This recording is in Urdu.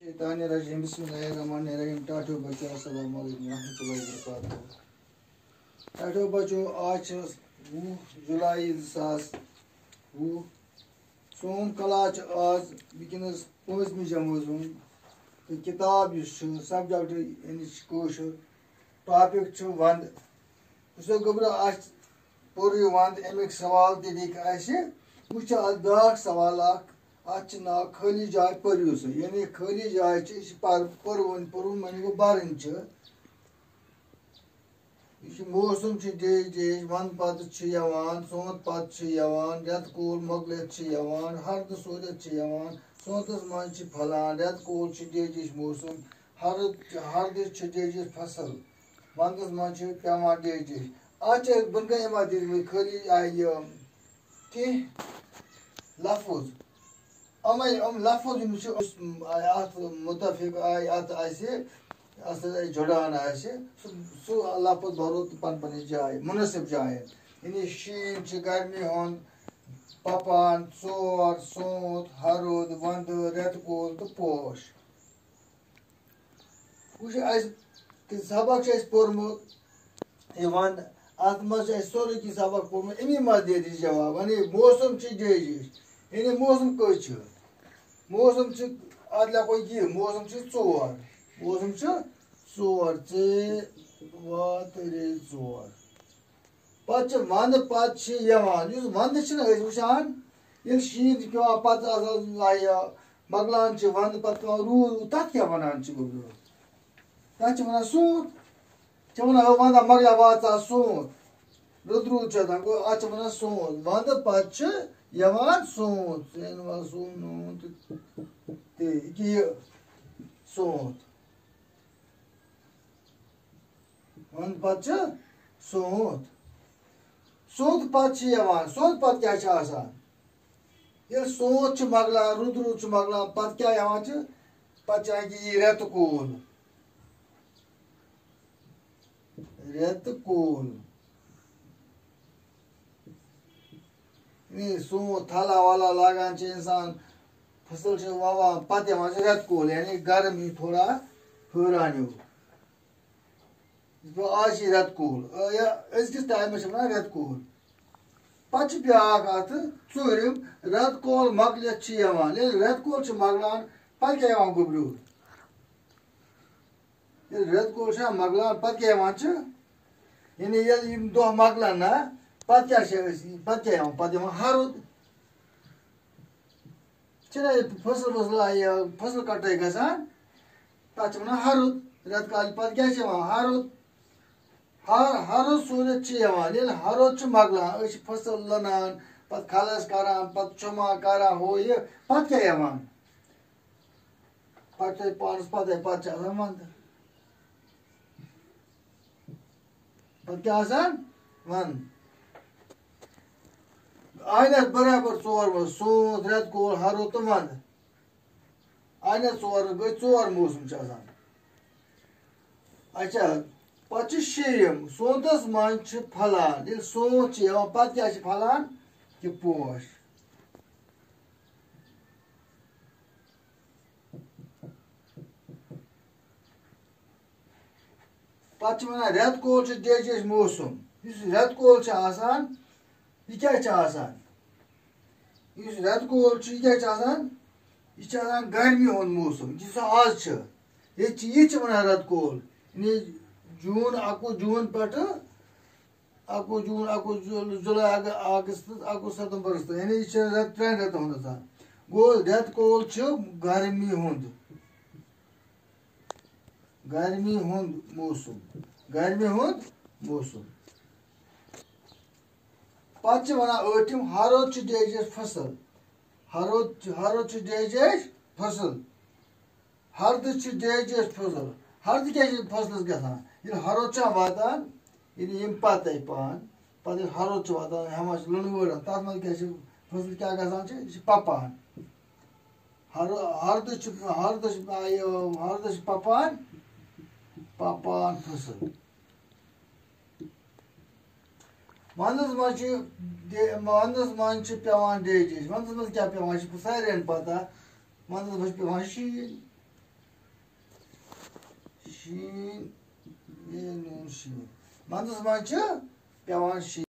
شیطان الرجیم بسم اللہ الرحمن الرحیم ٹاٹو بچو السلام علیکم ورحمۃ اللہ وبرکاتہ ٹاٹو بچو آج 20 جولائی 2020 سون کلاس آج وٕنکٮ۪نس 5مہِ جمٲژ ہُنٛد تہٕ کِتاب یُس چھُ سبجکٹ یعنی کٲشُر ٹاپِک چھُ ونٛدٕ یُس گوٚبرٕ اَسہِ پوٚر یہِ ونٛدٕ اَمِکۍ سوال تہِ دِکھ اَسہِ وٕچھ اَتھ بیٛاکھ سوال اکھ اَتھ چھُ ناو خٲلی جاے پٔرِو سا یعنی خٲلی جاے چھِ یہِ چھِ پوٚرُن معنی گوٚو بَرٕنۍ چھِ یہِ چھُ موسم چھُ ڈیج وَندٕ پَتہٕ چھُ یِوان سونٛتھ پَتہٕ چھُ یِوان رٮ۪تہٕ کول مۄکلِتھ چھُ یِوان ہردٕ سوٗرِتھ چھُ یِوان سونٛتھَس منٛز چھِ پھۄلان رٮ۪تہٕ کول چھُ ڈیجِچ موسم ہردٕ چھُ ڈیجِچ فصل وَندَس منٛز چھِ پٮ۪وان ڈیجِچ اَتھ چھِ اَسہِ بۄنہٕ کَنہِ یِوان دِتمٕتۍ خٲلی آیہِ یہِ کینٛہہ لفظ یِم لفظ یِم چھِ اَتھ مُتفِق آیہِ اَتھ آسہِ اَتھ سۭتۍ اَسہِ جُڑان آسہِ سُہ لفظ بَرو تہٕ پنٕنہِ پنٕنہِ جایہِ مُنٲسِب جایَن یعنی شیٖن چھِ گرمی ہُنٛد پَپان ژور سونٛتھ ہرُد وَندٕ رٮ۪تہٕ کول تہٕ پوش وٕچھ اَسہِ سبق چھُ اَسہِ پوٚرمُت یہِ وَندٕ اَتھ منٛز چھُ اَسہِ سورُے کینٛہہ سبق پوٚرمُت اَمی منٛز دِتھ یہِ جواب وَنے موسم چھِ ڈیجِچ یعنی موسم کٔژ چھِ موسم چھِ اَتھ لیکھو یہِ موسم چھِ ژور موسم چھِ ژور ژور پَتہٕ چھِ وَندٕ پَتہٕ چھِ یِوان یُس وَندٕ چھِنہ أسۍ وٕچھان ییٚلہِ شیٖن چھِ پٮ۪وان پَتہٕ آسان یہِ مۄکلان چھِ وَندٕ پَتہٕ پٮ۪وان روٗد تَتھ کیٛاہ وَنان چھِ گوٚبرٕ تَتھ چھِ وَنان سونٛتھ چھِ وَنان وَندہ مۄکلیو واژا سونٛتھ رُد روٗد چھُ آسان گوٚو اَتھ چھِ وَنان سونٛتھ وَندٕ پَتہٕ چھِ یِوان سونٛتھ یہِ سونٛتھ وَندٕ پَتہٕ چھِ سونٛتھ سونٛتھ پَتہٕ چھِ یِوان سونٛتھ پَتہٕ کیٛاہ چھِ آسان ییٚلہِ سونٛتھ چھُ مۄکلان رُد روٗد چھُ مۄکلان پَتہٕ کیٛاہ یِوان چھِ پَتہٕ چھِ اَکہِ یہِ رٮ۪تہٕ کول سونٛتھ تھَلہ وَلہ لاگان چھِ اِنسان فصٕل چھِ وَوان پَتہٕ یِوان چھِ رٮ۪تہٕ کول یعنی گرم یی تھوڑا ہُران ہیوٗ آز چھِ رٮ۪تہٕ کول یا أزکِس ٹایمَس چھِ وَنان رٮ۪تہٕ کول پَتہٕ چھِ بیٛاکھ اَتھٕ ژوٗرِم رٮ۪تہٕ کول مۄکلِتھ چھِ یِوان ییٚلہِ رٮ۪تہٕ کول چھِ مۄکلان پَتہٕ کیٛاہ یِوان گوٚبرِو ییٚلہِ رٮ۪تہٕ کول چھُنہ مۄکلان پَتہٕ کیٛاہ یِوان چھِ یعنی ییٚلہِ یِم دۄہ مۄکلان نہ پَتہٕ کیٛاہ چھِ أسۍ پَتہٕ کیٛاہ یِوان پَتہٕ یِوان ہرُد چھِنہ ییٚلہِ فصٕل یہِ فصٕل کَٹٲے گژھان تَتھ چھِ وَنان ہرُد رٮ۪تہٕ کالہِ پَتہٕ کیٛاہ چھِ یِوان ہرُد ہرُد سوٗرِتھ چھِ یِوان ییٚلہِ ہرُد چھُ مۄکلان أسۍ چھِ فصٕل لونان پَتہٕ کھَلَس کَران پَتہٕ چھۄمبان کَران ہُہ یہِ پَتہٕ کیٛاہ یِوان پَتہٕ چھِ پانَس پَتَے پَتہٕ چھِ آسان وَندٕ پَتہٕ کیٛاہ آسان وَندٕ آے نہ برابر ژور سونٛتھ رٮ۪تہٕ کول ہرُد تہٕ وَندٕ آے نہ ژور گٔے ژور موسم چھِ آسان اچھا پَتہٕ چھِ شیٚیِم سونٛتھَس منٛز چھِ پھۄلان ییٚلہِ سونٛتھ چھِ یِوان پَتہٕ کیٛاہ چھِ پھۄلان کہِ پوش پَتہٕ چھِ وَنان رٮ۪تہٕ کول چھُ ڈیجِچ موسم یُس رٮ۪تہٕ کول چھُ آسان یہِ کیٛاہ چھِ آسان یُس رٮ۪تہٕ کول چھُ یہِ کیٛاہ چھِ آسان یہِ چھِ آسان گرمی ہُنٛد موسم یُس آز چھِ ییٚتہِ چھِ یہِ چھِ وَنان رٮ۪تہٕ کول یعنی جوٗن 21 جوٗن پٮ۪ٹھٕ 21 جُلاے اَگست 21 سَتمبرَس تام یعنی یہِ چھِ 3 رٮ۪تَن ہُنٛد آسان گوٚو رٮ۪تہٕ کول چھُ گرمی ہُنٛد موسم پَتہٕ چھِ وَنان ٲٹھِم ہرُد چھُ ڈیجِچ فصٕل ہرُد چھُ ڈیجِچ فصٕل ہردٕ چھِ ڈیجِچ فصٕل ہردٕ کیٛاہ چھِ فصلَس گژھان ییٚلہِ ہرُد چھا واتان یعنی ییٚمہِ پَتَے پَہَن پَتہٕ ییٚلہِ ہرُد چھُ واتان ہٮ۪وان چھِ لُنہٕ وٲرَن تَتھ منٛز کیٛاہ چھِ فصٕل کیٛاہ گژھان چھِ یہِ چھِ پَپان ہردٕ چھِ پَپان فصٕل وَندَس منٛز چھِ پٮ۪وان ڈیجِچ وَندَس منٛز کیٛاہ پٮ۪وان چھِ ساروِیَن پَتہ وَندَس منٛز چھِ پٮ۪وان شیٖن Şiin. Nun şiin. Mandız mancı. Yavan şiin.